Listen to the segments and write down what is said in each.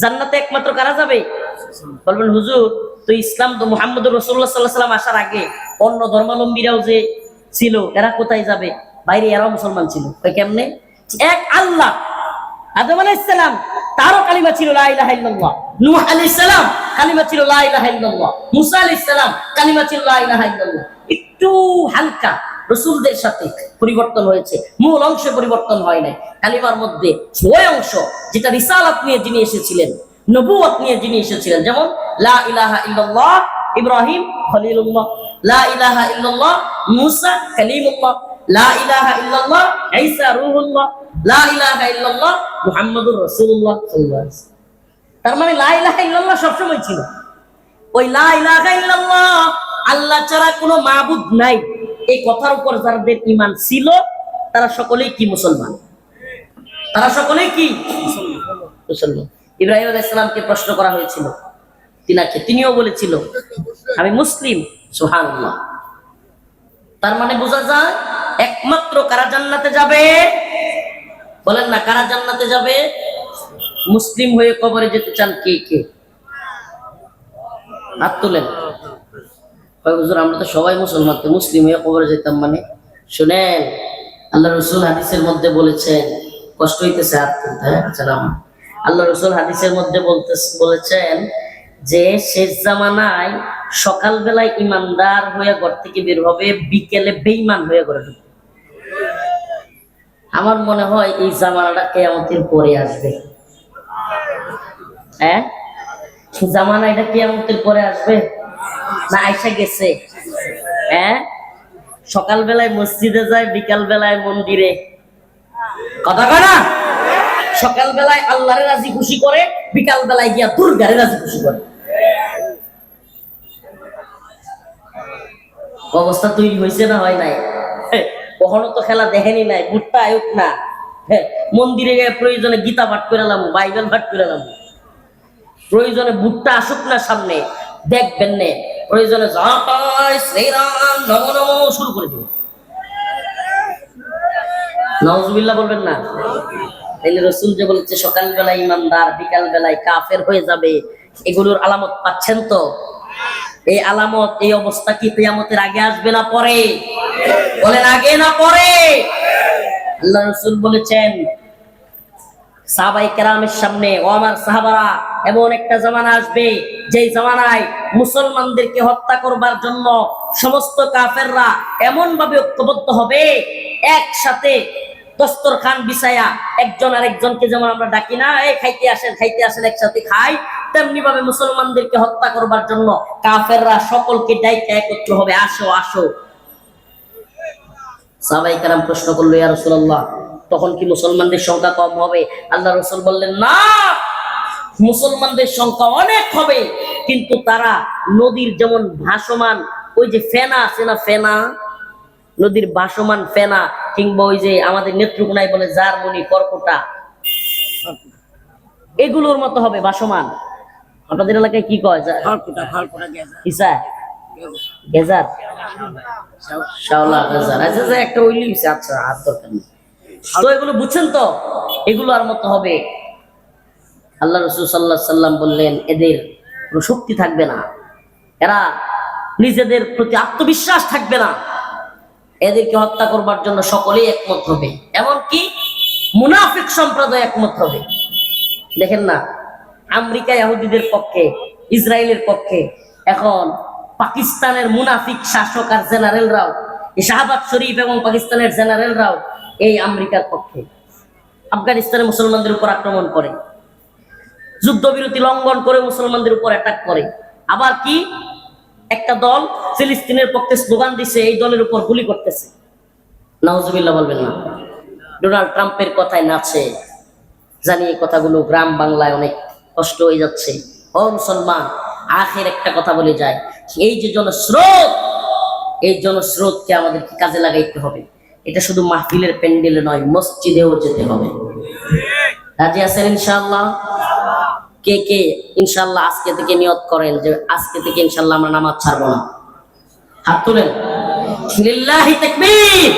জান্নাতে একমাত্র কারা যাবে? বলবেন হুজুর, তো ইসলাম তো মুহাম্মদুর রাসূলুল্লাহ সাল্লাল্লাহু আলাইহি ওয়াসাল্লাম আসার আগে অন্য ধর্মাবলম্বীরাও যে ছিল, এরা কোথায় যাবে? বাইরে এরাও মুসলমান ছিল। কেমনে? এক আল্লাহ, আদম আলাইহিস সালাম তারও কালিমা ছিল লা ইলাহা ইল্লাল্লাহ, নূহ আলাইহিস সালাম কালিমা ছিল লা ইলাহা ইল্লাল্লাহ, মুসা আলাইহিস সালাম কালিমা ছিল লা ইলাহা ইল্লাল্লাহ। একটু হালকা রাসূলদের সাথে পরিবর্তন হয়েছে, মূল অংশে পরিবর্তন হয় নাই। কালিমার মধ্যে ওই অংশ যেটা রিসালাত নিয়ে যিনি এসেছিলেন, নবুয়ত নিয়ে যিনি এসেছিলেন, যেমন লা ইলাহা ইল্লাল্লাহ ইব্রাহিম খলিলুল্লাহ, লা ইলাহা ইল্লাল্লাহ মুসা কালিমুল্লাহ, লা ইলাহা ইল্লাল্লাহ ঈসা রূহুল্লাহ, লা ইলাহা ইল্লাল্লাহ মুহাম্মাদুর রাসূলুল্লাহ সাল্লাল্লাহু আলাইহি ওয়াসাল্লাম। তার মানে লা ইলাহা ইল্লাল্লাহ সবসময় ছিল। ওই লা ইলাহা ইল্লাল্লাহ আল্লাহ ছাড়া কোনো মাবুদ নাই, এই কথার উপর যাদের ঈমান ছিল তারা সকলেই কি মুসলমান? তারা সকলেই কি মুসলমান? ইব্রাহিম আলাইহিস সালামকে প্রশ্ন করা হয়েছিল, তিনিও বলেছিল আমি মুসলিম। সুবহানাল্লাহ। তার মানে বোঝা যায় একমাত্র কারা জান্নাতে যাবে? বলেন না, কারা জান্নাতে যাবে? মুসলিম হয়ে কবরে যেতে চান কে কে? হাত তোলেন। হুজুর আমরা তো সবাই মুসলমান, তো মুসলিম হয়ে কবরে যেতাম মানে? শুনেন, আল্লাহ রাসূল হাদিসের মধ্যে বলেছেন, কষ্ট হইতেছে হাত তুলতে, আল্লাহ রাসূল হাদিসের মধ্যে বলেছেন যে শেষ জামানায় সকালবেলায় ইমানদার হয়ে ঘর থেকে বের হবে, বিকেলে বেঈমান হয়ে ঘরে ঢুকবে। আমার মনে হয় এই জামানাটা কিয়ামতের পরে আসবে। হ্যাঁ, জামানা এটা কিয়ামতের পরে আসবে না আইসা গেছে? হ্যাঁ, সকালবেলায় মসজিদে যায়, বিকাল বেলায় মন্দিরে। কথা কয় না? সকালবেলায় আল্লাহরে রাজি খুশি করে, বিকাল বেলায় গিয়া দুর্গারে রাজি খুশি করে। অবস্থা তৈরি হয়েছে না হয় নাই? কখনো তো খেলা দেখেনি নাই, ভুট্টা আয়ুক না। মন্দিরে গিয়ে প্রয়োজনে গীতা পাঠ করে এলাম, বাইবেল পাঠ করে এলাম, প্রয়োজনে ভুট্টা আসুক না সামনে, দেখবেন নে প্রয়োজনে জয় শ্রীরাম নম নম শুরু করে দেব। নাউজুবিল্লাহ বলবেন না? তাইলে রাসূল যে বলেছে সকালবেলায় ইমানদার, বিকাল বেলায় কাফের হয়ে যাবে, এগুলোর আলামত পাচ্ছেন তো? এই আলামত, এই অবস্থা কি কিয়ামতের আগে আসবে না পরে? বলেন আগে না পরে? আল্লাহ রাসূল বলেছেন সাহাবায়ে কেরামের সামনে, ও আমার সাহাবারা, এমন একটা জামানা আসবে যেই জামানায় মুসলমানদেরকে হত্যা করবার জন্য সমস্ত কাফেররা এমন ভাবে ঐক্যবদ্ধ হবে, একসাথে দস্তরখান বিছায়া একজন আরেকজনকে যেমন আমরা ডাকি না, এই খাইতে আসেন একসাথে খাই, তেমনি ভাবে মুসলমানদেরকে হত্যা করবার জন্য কাফেররা সকলকে ডাইকা একত্র হবে, আসো আসো। সাহাবায়ে কেরাম প্রশ্ন করলো, ইয়া রাসূলুল্লাহ তখন কি মুসলমানদের সংখ্যা কম হবে? আল্লাহ রাসূল বললেন না, মুসলমানদের সংখ্যা অনেক হবে, কিন্তু তারা নদীর যেমন ভাসমান ওই যে ফেনা আছে না, ফেনা, নদীর ভাসমান ফেনা, কিংবা ওই যে আমাদের নেত্রকোনায় বলে জারমনি, কর্কটা, এগুলোর মতো হবে ভাসমান। আপনাদের এলাকায় কি কয়? গেজার, শাওলা গেজার, আচ্ছা একটা ওইলি হইছে, আচ্ছা আর দরকার নেই। তো এগুলো বুঝছেন তো, এগুলো আর মতো হবে। আল্লাহ রাসূল সাল্লাল্লাহু আলাইহি সাল্লাম বললেন এদের কোনো শক্তি থাকবে না, এরা নিজেদের প্রতি আত্মবিশ্বাস থাকবে না, এদেরকে হত্যা করবার জন্য সকলেই একমত হবে, এমনকি মুনাফিক সম্প্রদায় একমত হবে। দেখেন না, আমেরিকা ইহুদিদের পক্ষে, ইসরায়েলের পক্ষে, এখন পাকিস্তানের মুনাফিক শাসক আর জেনারেলরাও, এই শাহবাজ শরীফ এবং পাকিস্তানের জেনারেলরাও এই আমেরিকার পক্ষে। আফগানিস্তানে মুসলমানদের উপর আক্রমণ করে, যুদ্ধবিরতি লঙ্ঘন করে মুসলমানদের উপর অ্যাটাক করে। আবার কি একটা দল ফিলিস্তিনের পক্ষে স্লোগান দিছে, এই দলের উপর গুলি করতেছে। নাউজুবিল্লাহ বলবেন না? ডোনাল্ড ট্রাম্পের কথায় নাচে। জানি এই কথাগুলো গ্রাম বাংলায় অনেক কষ্ট হয়ে যাচ্ছে। ও মুসলমান, আখের একটা কথা বলে যায়, এই যে জনস্রোত, এই জনস্রোতকে আমাদেরকে কাজে লাগাইতে হবে। এটা শুধু মাহফিলের প্যান্ডেলে নয়, মসজিদেও যেতে হবে। রাজি আছেন ইনশাআল্লাহ? কে কে ইনশাআল্লাহ আজকে থেকে নিয়ত করেন যে আজকে থেকে ইনশাআল্লাহ আমরা নামাজ ছাড়বো না? হাত তুলেন। লিল্লাহি তাকবীর,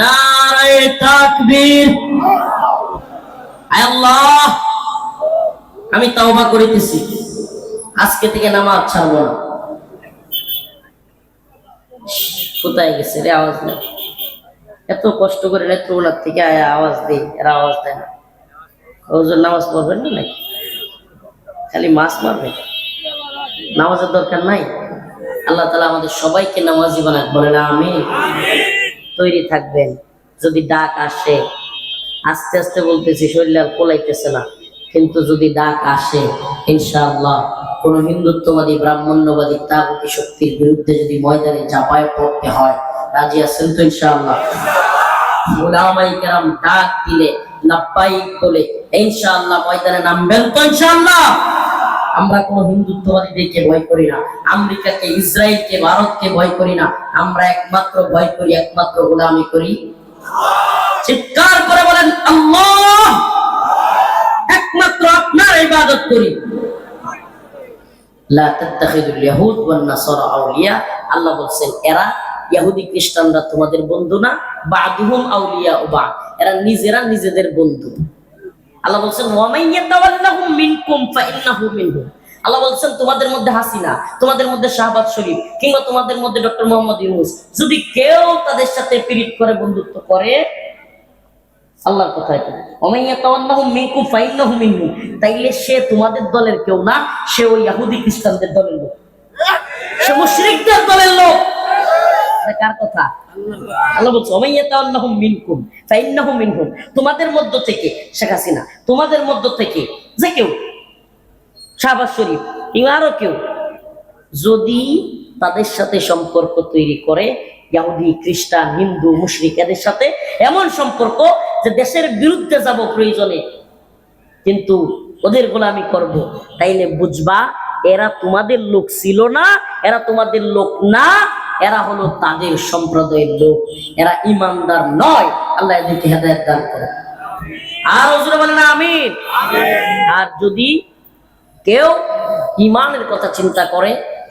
নারায়ে তাকবীর। আল্লাহ আমি তাওবা করিতেছি, আজকে থেকে নামাজ ছাড়বো না। কোথায় গেছে রে আওয়াজ নেই? এত কষ্ট করে নেত্রকোনার থেকে আয়া আওয়াজ দিই, এরা আওয়াজ দেয় না। ওজন নামাজ পড়বেন না নাকি? খালি মাছ মারবে, নামাজের দরকার নাই। আল্লাহ তাআলা আমাদের সবাইকে নামাজি বানাক, বলেন আমিন। তৈরি থাকবেন, যদি ডাক আসে, আস্তে আস্তে বলতেছি, শরীর আর কোলাইতেছে না, কিন্তু যদি ডাক আসে ইনশাআল্লাহ কোন হিন্দুত্ববাদী ব্রাহ্মণ্যবাদী তাগুতি শক্তির বিরুদ্ধে যদি ময়দানে ঝাঁপায় পড়তে হয়, রাজি আছেন তো ইনশাআল্লাহ? উলামায়ে কেরাম ডাক দিলে লাব্বাইক বলে ইনশাআল্লাহ ময়দানে নামবেন তো ইনশাআল্লাহ? আমরা কোন হিন্দুত্ববাদীদেরকে ভয় করি না, আমেরিকাকে, ইসরায়েলকে, ভারতকে ভয় করি না। আমরা একমাত্র ভয় করি, একমাত্র গোলামি করি। চিৎকার করে বলেন আল্লাহ। একমাত্র আপনার ইবাদত করি। লা তাত্তাখিদুল ইয়াহুদ ওয়ান নাসারা আউলিয়া, আল্লাহ বলেন এরা ইহুদি খ্রিস্টানরা তোমাদের বন্ধু না, বাদুহুম আউলিয়া বা, এরা নিজেরা নিজেদের বন্ধু। আল্লাহ বলছেন ওয়া মান ইয়াতাওয়াল্লাহুম মিনকুম ফাইন্নাহু মিনহুম। আল্লাহ বলছেন তোমাদের মধ্যে হাসিনা, তোমাদের মধ্যে শাহবাজ শরীফ, কিংবা তোমাদের মধ্যে ডক্টর মোহাম্মদ ইউনূস, যদি কেউ তাদের সাথে পীড়িত করে, বন্ধুত্ব করে, আল্লাহর কথা এটা, ওয়া মান ইয়াতাওয়াল্লাহুম মিনকুম ফাইন্নাহু মিনহুম, তাইলে সে তোমাদের দলের কেউ না, সে ওই ইহুদি খ্রিস্টানদের দলের লোক, সে মুশরিকদের দলের লোক। কার কথা? আল্লাহ বলছে ওয়া মান ইয়াতাওয়াল্লাহুম মিনকুম ফাইন্নাহু মিনহুম, তোমাদের মধ্য থেকে শেখ হাসিনা, তোমাদের মধ্য থেকে যে কেউ, শাহবাজ শরীফ কিংবা আরো কেউ, যদি তাদের সাথে সম্পর্ক তৈরি করে, ইহুদি, খ্রিস্টান, হিন্দু, মুশরিক, এদের সাথে এমন সম্পর্ক যে দেশের বিরুদ্ধে যাব প্রয়োজনে, কিন্তু ওদের গোলামি করব, তাইলে বুঝবা এরা তোমাদের লোক ছিল না, এরা তোমাদের লোক না, এরা হলো তাদের সম্প্রদায়ের লোক, এরা ইমানদার নয়। আল্লাহ এদেরকে হেদায়েত দান করে। আর হুজুর বলেন আমিন। আর যদি কেউ ইমানের কথা চিন্তা করে,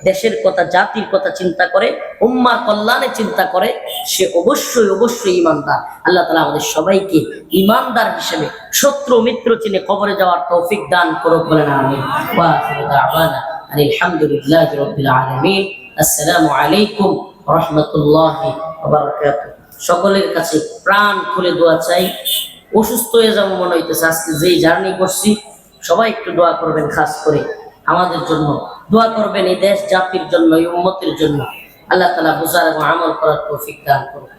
দেশের কথা, জাতির কথা চিন্তা করে, উম্মার কল্যাণে চিন্তা করে, সে অবশ্যই অবশ্যই ইমানদার। আল্লাহ তাআলা আমাদের সবাইকে ইমানদার হিসেবে শত্রু মিত্র চিনে কবরে যাওয়ার তৌফিক দান করুক, বলেন আমিন। ওয়া আখিরু দাওয়ানা আলহামদুলিল্লাহি রাব্বিল আলামিন। আসসালামু আলাইকুম ওয়া রাহমাতুল্লাহি ওয়া বারাকাতুহু। সকলের কাছে প্রাণ খুলে দোয়া চাই। অসুস্থ হয়ে যাবো মনে হইতেছে, আজকে যেই জার্নি করছি, সবাই একটু দোয়া করবেন, খাস করে আমাদের জন্য দোয়া করবেন, এই দেশ জাতির জন্য, এই উম্মতের জন্য। আল্লাহ তাআলা বুঝার এবং আমল করার তৌফিক দান করুন।